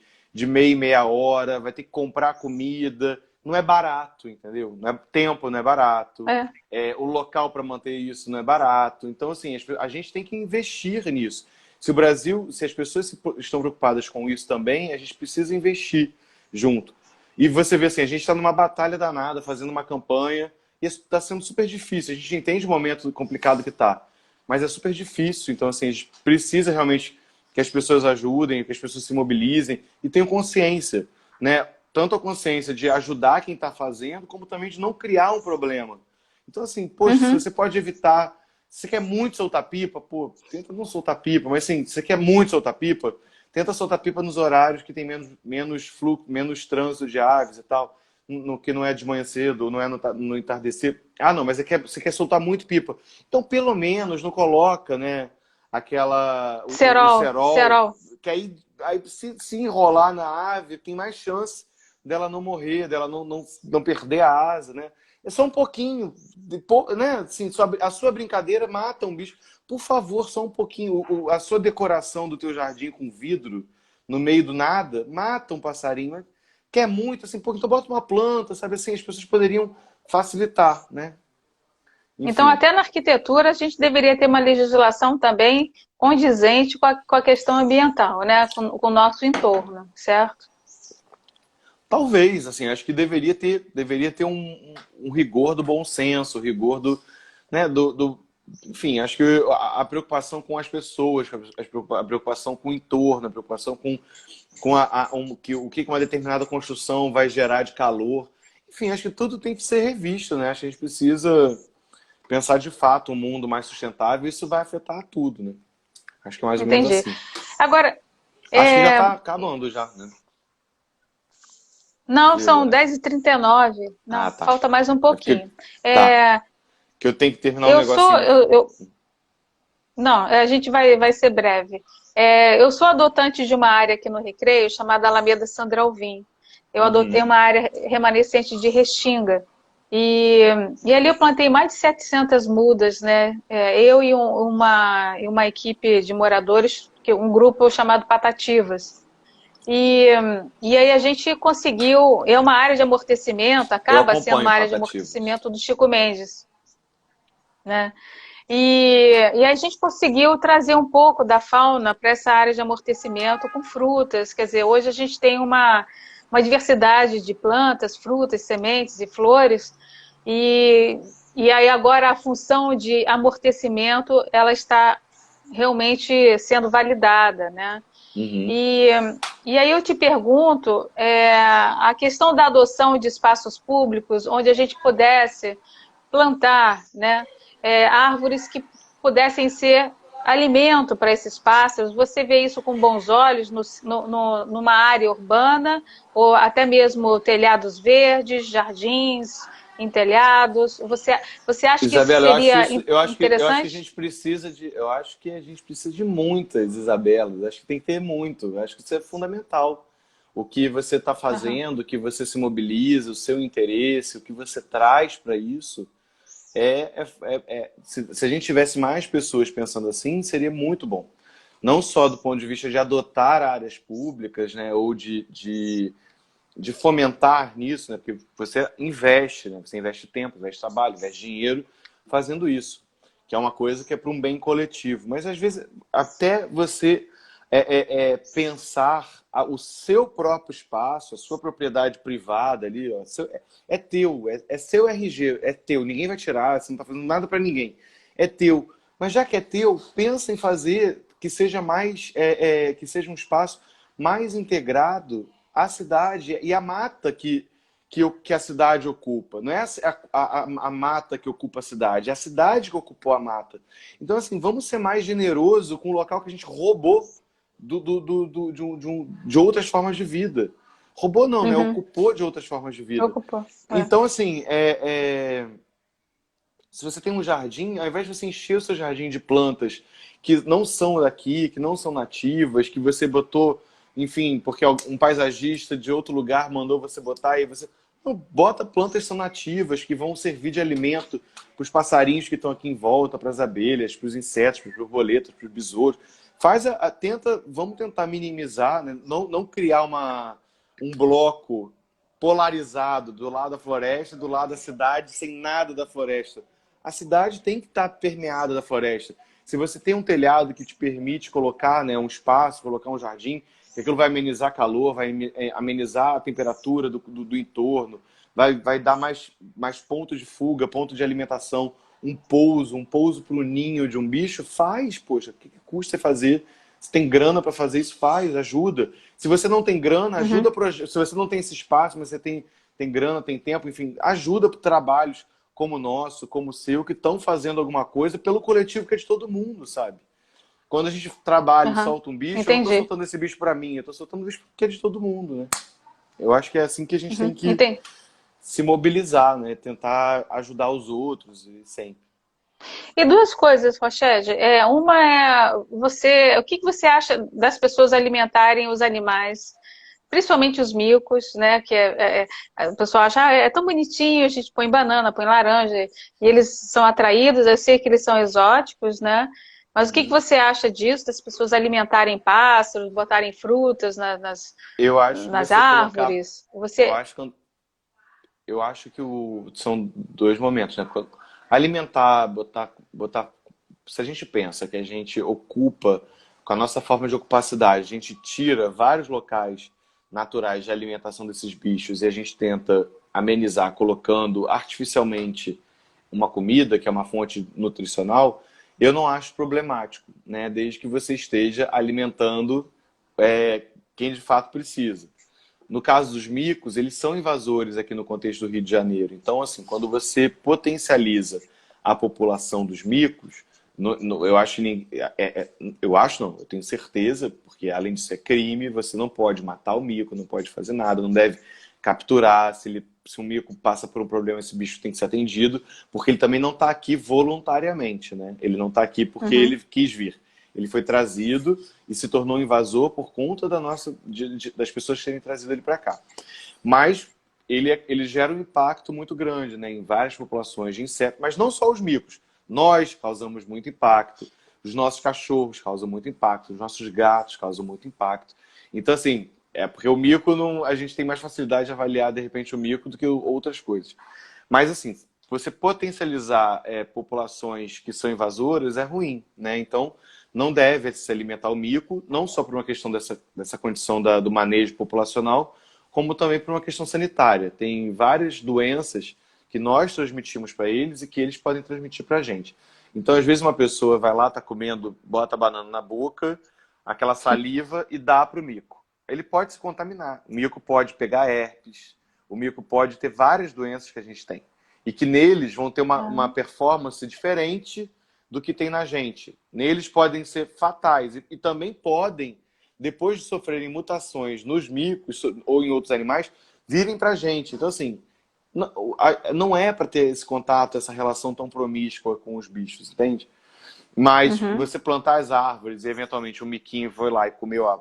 meia e meia hora, vai ter que comprar comida. Não é barato, entendeu? Não é, tempo não é barato, É. o local para manter isso não é barato. Então, assim, a gente tem que investir nisso. Se o Brasil, se as pessoas estão preocupadas com isso também, a gente precisa investir junto. E você vê assim, a gente está numa batalha danada, fazendo uma campanha, e isso está sendo super difícil. A gente entende o momento complicado que está, mas é super difícil. Então, assim, a gente precisa realmente que as pessoas ajudem, que as pessoas se mobilizem e tenham consciência, né? Tanto a consciência de ajudar quem está fazendo, como também de não criar um problema. Então, assim, poxa, se Uhum. você pode evitar Se você quer muito soltar pipa, pô, tenta não soltar pipa. Mas assim, se você quer muito soltar pipa, tenta soltar pipa nos horários que tem menos fluxo, menos trânsito de aves e tal. No que não é de manhã cedo, ou não é no entardecer. Ah, não, mas você quer soltar muito pipa. Então, pelo menos, não coloca, né, o Cerol, cerol, cerol. que aí se enrolar na ave, tem mais chance dela não morrer, dela não perder a asa, né? É só um pouquinho, né? Assim, a sua brincadeira mata um bicho. Por favor, só um pouquinho. A sua decoração do teu jardim com vidro no meio do nada mata um passarinho. Né? Quer muito, assim, pô, então bota uma planta, sabe assim, as pessoas poderiam facilitar, né? Então, Enfim, até na arquitetura, a gente deveria ter uma legislação também condizente com a questão ambiental, né? Com o nosso entorno, certo? talvez, assim, acho que deveria ter um rigor do bom senso, rigor do, né, enfim, acho que a preocupação com as pessoas, a preocupação com o entorno, a preocupação com o que uma determinada construção vai gerar de calor. Enfim, acho que tudo tem que ser revisto, né? Acho que a gente precisa pensar de fato um mundo mais sustentável e isso vai afetar tudo, né? Acho que é mais ou menos Entendi. assim. Agora, Acho que já é, está acabando já, né? não, Viu? são 10h39. Ah, Não, tá. falta mais um É porque, pouquinho. tá, É, que eu tenho que terminar um eu sou. negocinho. Não, a gente vai ser breve. Eu sou adotante de uma área aqui no Recreio chamada Alameda Sandra Alvim. Eu adotei Uhum. uma área remanescente de restinga. E, e ali eu plantei mais de 700 mudas, né? Eu e uma equipe de moradores, um grupo chamado Patativas. E, e aí a gente conseguiu. É uma área de amortecimento, Eu acaba sendo acompanho uma área de Patativas. amortecimento do Chico Mendes, né? E aí a gente conseguiu trazer um pouco da fauna para essa área de amortecimento com frutas. Quer dizer, hoje a gente tem uma diversidade de plantas, frutas, sementes e flores. E, e aí agora a função de amortecimento ela está realmente sendo validada, né? Uhum. E, e aí eu te pergunto, a questão da adoção de espaços públicos, onde a gente pudesse plantar, né, árvores que pudessem ser alimento para esses pássaros. Você vê isso com bons olhos numa área urbana, ou até mesmo telhados verdes, jardins em telhados. Você acha que isso Isabela, eu acho seria isso, eu acho que a interessante? gente precisa eu acho que a gente precisa de muitas Isabelas. Acho que tem que ter muito. Eu acho que isso é fundamental. O que você está Uhum. fazendo, o que você se mobiliza, o seu interesse, o que você traz para isso. Se a gente tivesse mais pessoas pensando assim, seria muito bom. Não só do ponto de vista de adotar áreas públicas, né, ou de fomentar nisso, né, porque você investe, né, você investe tempo, investe trabalho, investe dinheiro fazendo isso, que é uma coisa que é para um bem coletivo. Mas às vezes até você pensar o seu próprio espaço, a sua propriedade privada ali, ó, é teu, é seu RG, é teu, ninguém vai tirar, você não está fazendo nada para ninguém, é teu. Mas já que é teu, pensa em fazer que seja que seja um espaço mais integrado à cidade e à mata que a cidade ocupa. Não é a mata que ocupa a cidade, é a cidade que ocupou a mata. Então, assim, vamos ser mais generoso com o local que a gente roubou de outras formas de vida. Roubou não, né? Uhum. Ocupou de outras formas de vida. Ocupou. Então, assim, se você tem um jardim, ao invés de você encher o seu jardim de plantas que não são daqui, que não são nativas, que você botou, enfim, porque um paisagista de outro lugar mandou você botar, e você não, bota plantas que são nativas, que vão servir de alimento para os passarinhos que estão aqui em volta, para as abelhas, para os insetos, para os borboletas, para os besouros. Vamos tentar minimizar, né? Não criar um bloco polarizado do lado da floresta, do lado da cidade, sem nada da floresta. A cidade tem que estar permeada da floresta. Se você tem um telhado que te permite colocar, né, um espaço, colocar um jardim, aquilo vai amenizar calor, vai amenizar a temperatura do entorno, vai dar mais pontos de fuga, ponto de alimentação, um pouso para o ninho de um bicho, faz, poxa, o que custa você fazer? Se tem grana para fazer isso, faz, ajuda. Se você não tem grana, ajuda. Uhum. Se você não tem esse espaço, mas você tem grana, tem tempo, enfim, ajuda para trabalhos como o nosso, como o seu, que estão fazendo alguma coisa pelo coletivo que é de todo mundo, sabe? Quando a gente trabalha e Aham. solta um bicho, eu não estou Entendi. soltando esse bicho para mim, eu estou soltando um bicho que é de todo mundo, né? Eu acho que é assim que a gente tem Uhum. que Entendi. se mobilizar, né? Tentar ajudar os outros e sempre. E duas coisas, Rochelle. Uma é o que que você acha das pessoas alimentarem os animais, principalmente os micos, né? O pessoal acha, é tão bonitinho, a gente põe banana, põe laranja, e eles são atraídos, eu sei que eles são exóticos, né? Mas o que que Uhum. você acha disso, das pessoas alimentarem pássaros, botarem frutas Eu acho que nas você colocar. árvores? Eu Você. acho que, são dois momentos, né? Alimentar, botar. Se a gente pensa que a gente ocupa, com a nossa forma de ocupar a cidade, a gente tira vários locais naturais de alimentação desses bichos e a gente tenta amenizar colocando artificialmente uma comida, que é uma fonte nutricional, eu não acho problemático, né? Desde que você esteja alimentando quem de fato precisa. No caso dos micos, eles são invasores aqui no contexto do Rio de Janeiro. Então, assim, quando você potencializa a população dos micos, eu acho, eu acho não, eu tenho certeza, porque além disso é crime, você não pode matar o mico, não pode fazer nada, não deve capturar. Se um mico passa por um problema, esse bicho tem que ser atendido, porque ele também não está aqui voluntariamente, né? Ele não está aqui porque Uhum, ele quis vir. Ele foi trazido e se tornou invasor por conta das pessoas terem trazido ele para cá. Mas ele gera um impacto muito grande, né, em várias populações de insetos, mas não só os micos. Nós causamos muito impacto, os nossos cachorros causam muito impacto, os nossos gatos causam muito impacto. Então, assim, é porque o mico, não, a gente tem mais facilidade de avaliar, de repente, o mico do que outras coisas. Mas, assim, você potencializar populações que são invasoras é ruim, né? Então, não deve se alimentar o mico, não só por uma questão dessa condição do manejo populacional, como também por uma questão sanitária. Tem várias doenças que nós transmitimos para eles e que eles podem transmitir para a gente. Então, às vezes, uma pessoa vai lá, está comendo, bota a banana na boca, aquela saliva e dá para o mico. Ele pode se contaminar. O mico pode pegar herpes, o mico pode ter várias doenças que a gente tem. E que neles vão ter uma performance diferente do que tem na gente. Neles podem ser fatais e também podem, depois de sofrerem mutações nos micos ou em outros animais, virem para a gente. Então, assim, não é para ter esse contato, essa relação tão promíscua com os bichos, entende? Mas uhum. você plantar as árvores e eventualmente um miquinho foi lá e comeu a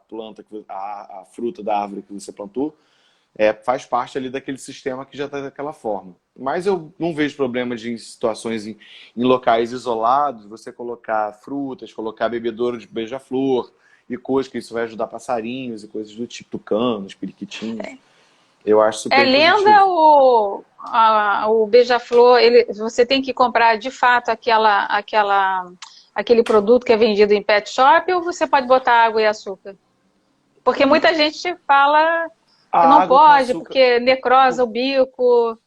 planta, a fruta da árvore que você plantou, faz parte ali daquele sistema que já está daquela forma. Mas eu não vejo problema de em situações em locais isolados, você colocar frutas, colocar bebedouro de beija-flor e coisas que isso vai ajudar passarinhos e coisas do tipo, tucanos, periquitinhos. Eu acho super positivo. Lenda o beija-flor, você tem que comprar de fato aquele produto que é vendido em pet shop ou você pode botar água e açúcar? Porque muita gente fala A que não água com pode, açúcar. porque necrosa o bico.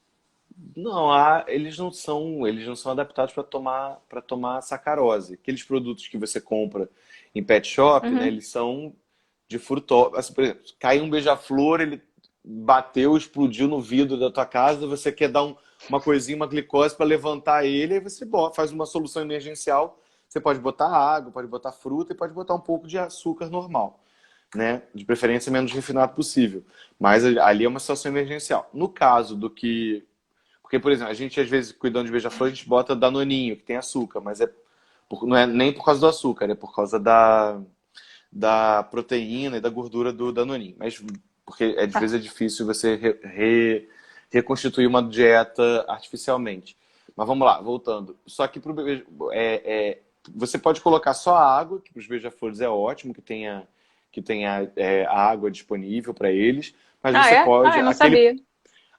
Não, eles não são adaptados para tomar sacarose. Aqueles produtos que você compra em pet shop, né, Uhum. eles são de frutose. Assim, por exemplo, caiu um beija-flor, ele bateu, explodiu no vidro da tua casa, você quer dar uma coisinha, uma glicose para levantar ele, aí você faz uma solução emergencial. Você pode botar água, pode botar fruta e pode botar um pouco de açúcar normal, né? De preferência menos refinado possível. Mas ali é uma situação emergencial. No caso do que porque, por exemplo, a gente às vezes, cuidando de beija-flor, a gente bota danoninho, que tem açúcar, mas não é nem por causa do açúcar, é por causa da proteína e da gordura do danoninho. Mas porque às vezes é difícil você reconstituir uma dieta artificialmente. Mas vamos lá, voltando. Só que você pode colocar só a água, que para os beija-flores é ótimo, que tenha a água disponível para eles, mas Ah, você é? Ah, pode, eu não sabia.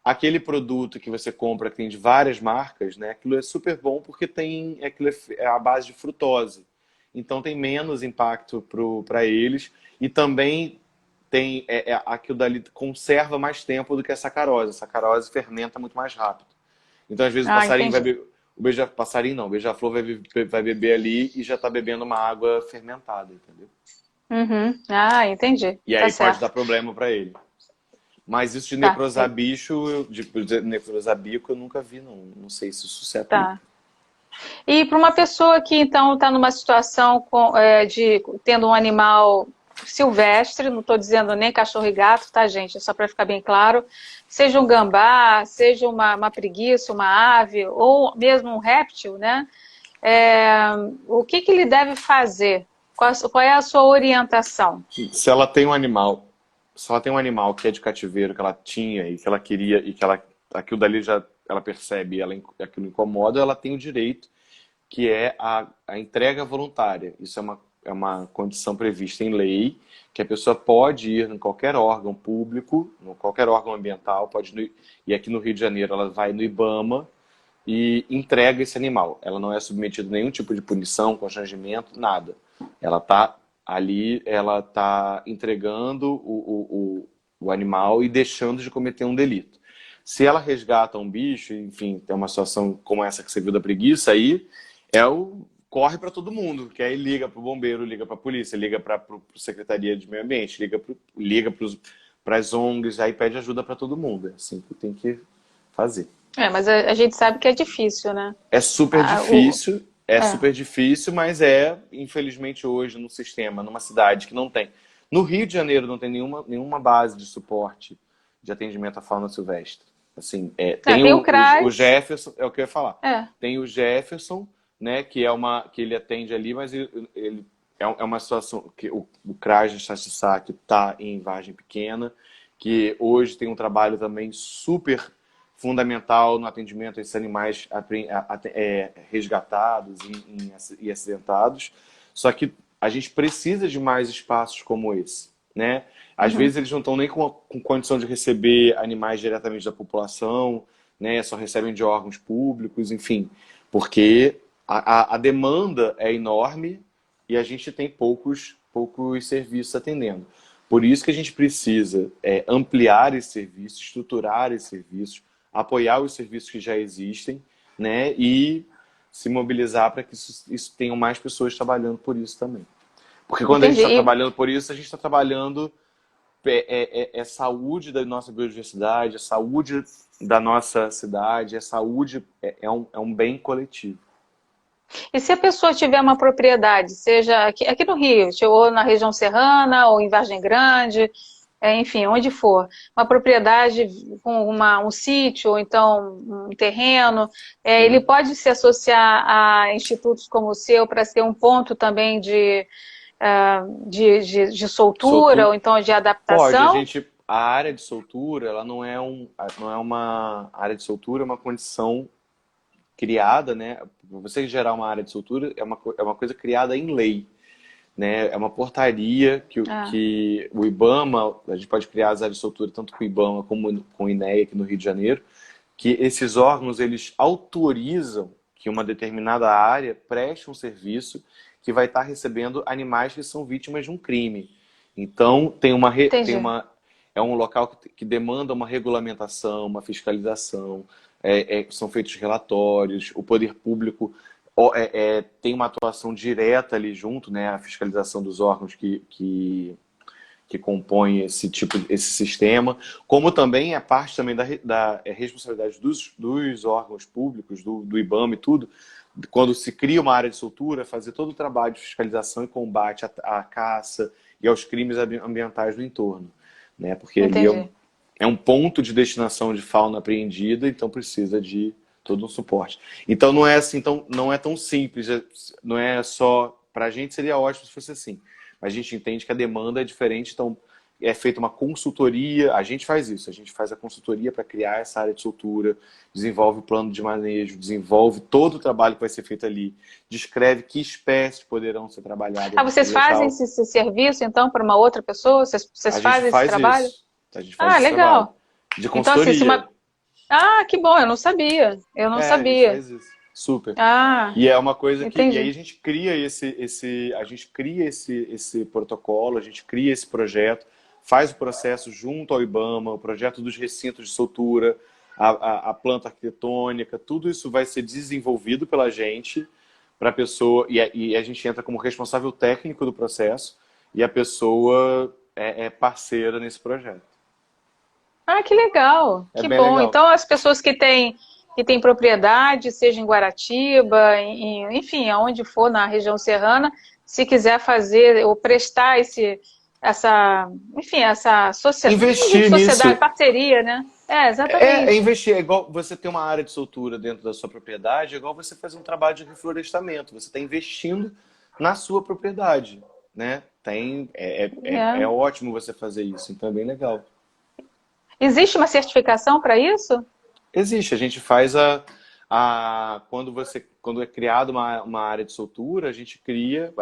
aquele produto que você compra que tem de várias marcas, né? Aquilo é super bom porque aquilo é a base de frutose. Então tem menos impacto para eles e também aquilo dali conserva mais tempo do que a sacarose. A sacarose fermenta muito mais rápido. Então às vezes o Ah, passarinho vai entendi. beber, passarinho não, o beija-flor vai beber ali e já está bebendo uma água fermentada, entendeu? Uhum. Ah, entendi. E Tá aí pode dar certo. problema para ele. Mas isso de Tá, necrosar bicho, de necrosar bico, eu nunca vi, não. Não sei se isso se aplica. tá. E para uma pessoa que então está numa situação de tendo um animal silvestre, não estou dizendo nem cachorro e gato, tá, gente? É só para ficar bem claro. Seja um gambá, seja uma preguiça, uma ave, ou mesmo um réptil, né? É, o que que ele deve fazer? Qual é a sua orientação? Se ela tem um animal, se ela tem um animal que é de cativeiro, que ela tinha e que ela queria e que aquilo dali já ela percebe, aquilo incomoda, ela tem o direito que é a entrega voluntária. Isso é uma condição prevista em lei, que a pessoa pode ir em qualquer órgão público, em qualquer órgão ambiental, pode ir e aqui no Rio de Janeiro ela vai no IBAMA e entrega esse animal. Ela não é submetida a nenhum tipo de punição, constrangimento, nada. Ela está ali, ela está entregando o animal e deixando de cometer um delito. Se ela resgata um bicho, enfim, tem uma situação como essa que você viu da preguiça, aí corre para todo mundo, que aí liga para o bombeiro, liga para a polícia, liga para a Secretaria de Meio Ambiente, liga para as ONGs, aí pede ajuda para todo mundo. É assim que tem que fazer. Mas a gente sabe que é difícil, né? Ah, É é. super difícil, mas infelizmente hoje, no sistema, numa cidade que não tem. No Rio de Janeiro não tem nenhuma base de suporte de atendimento à fauna silvestre. Assim, tem Tem o o CRAS, Jefferson, é o que eu ia falar. é. Tem o Jefferson, né, que ele atende ali, mas ele é uma situação que o CRAS de Xaxixá, que está em Vargem Pequena, que hoje tem um trabalho também super fundamental no atendimento a esses animais resgatados e acidentados. Só que a gente precisa de mais espaços como esse, né? Às Uhum. vezes eles não estão nem com condição de receber animais diretamente da população, né? Só recebem de órgãos públicos, enfim, porque a demanda é enorme e a gente tem poucos serviços atendendo. Por isso que a gente precisa ampliar esse serviço, estruturar esses serviços, apoiar os serviços que já existem, né? E se mobilizar para que isso tenham mais pessoas trabalhando por isso também. Porque quando a gente Entendi. está trabalhando por isso, a gente está trabalhando saúde da nossa biodiversidade, a saúde da nossa cidade, a saúde é um bem coletivo. E se a pessoa tiver uma propriedade, seja aqui no Rio, ou na região serrana, ou em Vargem Grande, enfim, onde for, uma propriedade com um sítio, ou então um terreno, ele Sim. pode se associar a institutos como o seu para ser um ponto também de soltura, ou então de Pode, adaptação? a área de soltura, ela não é uma área de soltura, é uma condição criada, né? Para você gerar uma área de soltura, é uma coisa criada em lei, né? É uma portaria Ah, que o IBAMA, a gente pode criar as áreas de soltura tanto com o IBAMA como com o INEA aqui no Rio de Janeiro, que esses órgãos, eles autorizam que uma determinada área preste um serviço que vai estar recebendo animais que são vítimas de um crime. Então, entendi. é um local que demanda uma regulamentação, uma fiscalização, são feitos relatórios, o poder público tem uma atuação direta ali junto, né, a fiscalização dos órgãos que compõem esse sistema, como também é parte também da responsabilidade dos órgãos públicos, do IBAMA e tudo, quando se cria uma área de soltura, fazer todo o trabalho de fiscalização e combate à caça e aos crimes ambientais do entorno, né? Porque ali Entendi. é um ponto de destinação de fauna apreendida, então precisa de todo um suporte. Então não é assim, então não é tão simples, não é só para a gente seria ótimo se fosse assim, mas a gente entende que a demanda é diferente, então é feita uma consultoria, a gente faz isso, a gente faz a consultoria para criar essa área de soltura, desenvolve o plano de manejo, desenvolve todo o trabalho que vai ser feito ali, descreve que espécies poderão ser trabalhadas Vocês naquele fazem local. esse serviço, então, para uma outra pessoa? Vocês A gente fazem esse faz trabalho? isso, a gente faz Ah, esse trabalho legal. de Então, assim, se consultoria. uma... Ah, que bom, eu não sabia. Eu não A gente sabia. faz isso. Super. Ah, E é uma coisa e aí entendi. a gente cria esse protocolo, a gente cria esse projeto, faz o processo junto ao IBAMA, o projeto dos recintos de soltura, a planta arquitetônica, tudo isso vai ser desenvolvido pela gente para a pessoa, e a gente entra como responsável técnico do processo, e a pessoa é parceira nesse projeto. Ah, que legal, É que bem bom. legal. Então, as pessoas que têm propriedade, seja em Guaratiba, enfim, aonde for na região serrana, se quiser fazer ou prestar essa, enfim, essa sociedade, não digo Investir sociedade, nisso. parceria, né? É, É exatamente. investir, é igual você ter uma área de soltura dentro da sua propriedade, é igual você fazer um trabalho de reflorestamento. Você está investindo na sua propriedade, né? É É. ótimo você fazer isso, então é bem legal. Existe uma certificação para isso? Existe, a gente faz quando é criada uma área de soltura, a gente cria,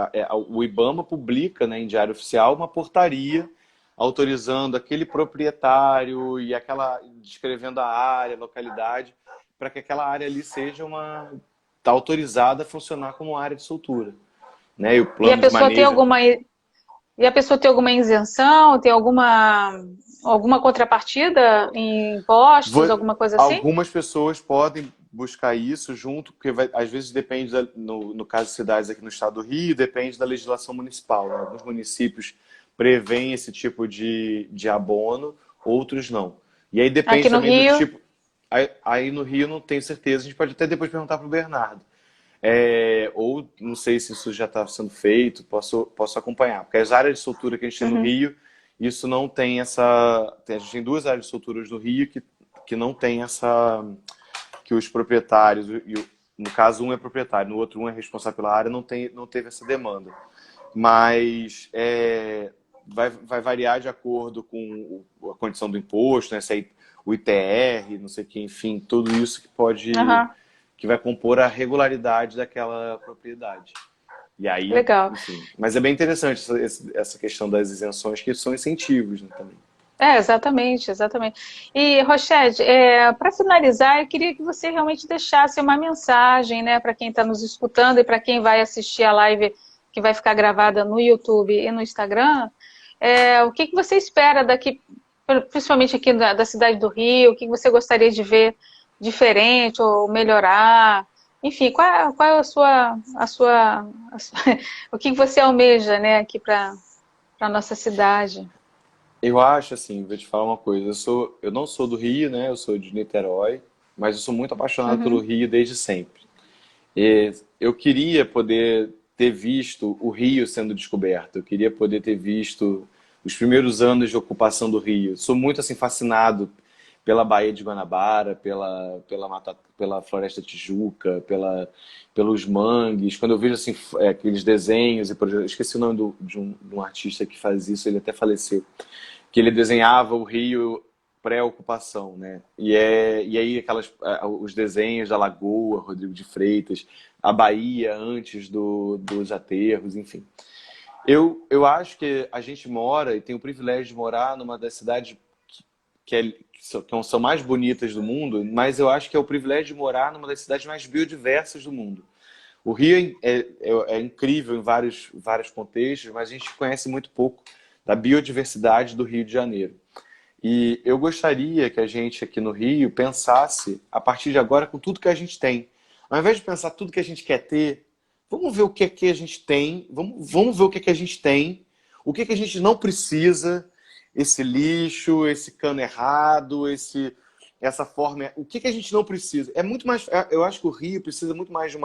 o IBAMA publica, né, em diário oficial uma portaria autorizando aquele proprietário e aquela descrevendo a área, a localidade, para que aquela área ali seja tá autorizada a funcionar como área de soltura, né? E o E a plano de pessoa tem manejo. alguma isenção, tem alguma contrapartida em impostos, Vo- alguma coisa assim? Algumas pessoas podem buscar isso junto, porque às vezes depende, no caso de cidades aqui no estado do Rio, depende da legislação municipal, né? Alguns municípios prevêem esse tipo de abono, outros não. E aí Aqui depende no também do Rio. tipo. Aí no Rio não tenho certeza, a gente pode até depois perguntar para o Bernardo. Ou não sei se isso já está sendo feito, posso acompanhar. Porque as áreas de soltura que a gente tem no Uhum. Rio, isso não tem essa. A gente tem duas áreas de solturas no Rio que não tem essa. Que os proprietários, no caso um é proprietário, no outro um é responsável pela área, não teve essa demanda. Mas vai variar de acordo com a condição do imposto, né? Se é o ITR, não sei o que, enfim, tudo isso Aham, que vai compor a regularidade daquela propriedade. E aí, legal. enfim. Mas é bem interessante essa questão das isenções, que são incentivos, né, também. É, exatamente, exatamente. E, Rochette, para finalizar, eu queria que você realmente deixasse uma mensagem, né, para quem está nos escutando e para quem vai assistir a live que vai ficar gravada no YouTube e no Instagram. O que que você espera daqui, principalmente aqui da cidade do Rio, o que que você gostaria de ver diferente ou melhorar? Enfim, qual é o que que você almeja, né, aqui para nossa cidade? Eu acho assim, vou te falar uma coisa. Eu não sou do Rio, né? Eu sou de Niterói, mas eu sou muito apaixonado pelo Uhum, Rio desde sempre. E eu queria poder ter visto o Rio sendo descoberto. Eu queria poder ter visto os primeiros anos de ocupação do Rio. Sou muito assim fascinado pela Baía de Guanabara, pela Floresta Tijuca, pelos mangues. Quando eu vejo assim aqueles desenhos e por exemplo, eu esqueci o nome de um artista que faz isso, ele até faleceu, que ele desenhava o Rio pré-ocupação, né? E aí os desenhos da Lagoa, Rodrigo de Freitas, a Bahia antes dos aterros, enfim. Eu acho que a gente mora e tem o privilégio de morar numa das cidades que são mais bonitas do mundo, mas eu acho que é o privilégio de morar numa das cidades mais biodiversas do mundo. O Rio é incrível em vários contextos, mas a gente conhece muito pouco da biodiversidade do Rio de Janeiro. E eu gostaria que a gente aqui no Rio pensasse, a partir de agora, com tudo que a gente tem. Ao invés de pensar tudo que a gente quer ter, vamos ver o que é que a gente tem, vamos ver o que é que a gente tem, o que é que a gente não precisa, esse lixo, esse cano errado, essa forma. O que é que a gente não precisa? É muito mais. Eu acho que o Rio precisa muito mais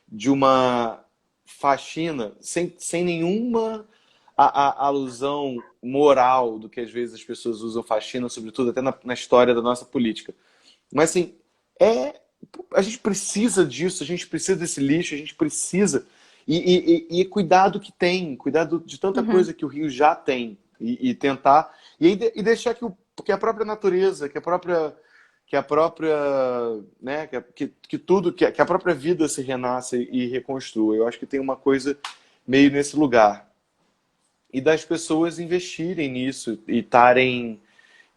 de uma faxina sem nenhuma a alusão moral do que às vezes as pessoas usam faxina, sobretudo até na história da nossa política. Mas assim, é, a gente precisa disso, a gente precisa desse lixo, a gente precisa. E cuidar do que tem, cuidar de tanta uhum, coisa que o Rio já tem. E tentar. E deixar que a própria natureza, que a própria, né, que tudo, que a própria vida se renasça e reconstrua. Eu acho que tem uma coisa meio nesse lugar e das pessoas investirem nisso e estarem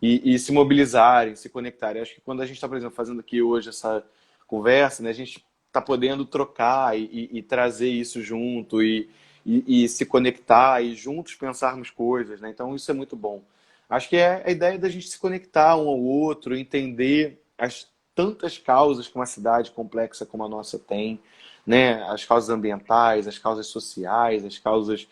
e se mobilizarem, se conectarem. Acho que quando a gente está, por exemplo, fazendo aqui hoje essa conversa, né, a gente está podendo trocar e trazer isso junto e se conectar e juntos pensarmos coisas, né? Então isso é muito bom. Acho que é a ideia da gente se conectar um ao outro, entender as tantas causas que uma cidade complexa como a nossa tem, né? As causas ambientais, as causas sociais, as causas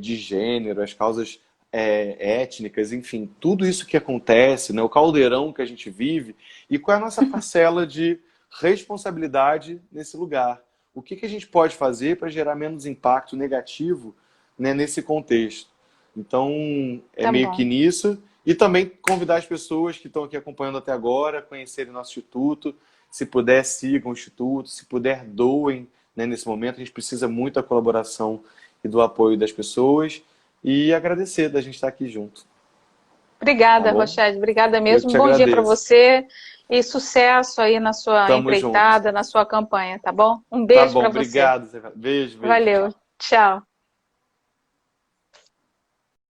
de gênero, as causas étnicas, enfim, tudo isso que acontece, né, o caldeirão que a gente vive, e qual é a nossa parcela de responsabilidade nesse lugar. O que que a gente pode fazer para gerar menos impacto negativo, né, nesse contexto? Então, é Tá meio que bom. nisso. E também convidar as pessoas que estão aqui acompanhando até agora a conhecerem nosso instituto. Se puder, sigam o instituto. Se puder, doem, né, nesse momento. A gente precisa muito da colaboração e do apoio das pessoas. E agradecer da gente estar aqui junto, tá Obrigada, bom? Rochelle. Obrigada Eu que mesmo. te Bom dia para agradeço. você e sucesso aí na sua Tamo junto. empreitada, na sua campanha, tá bom? Um Tá beijo bom, para você. obrigado. Beijo, beijo, Valeu. tchau. Tchau.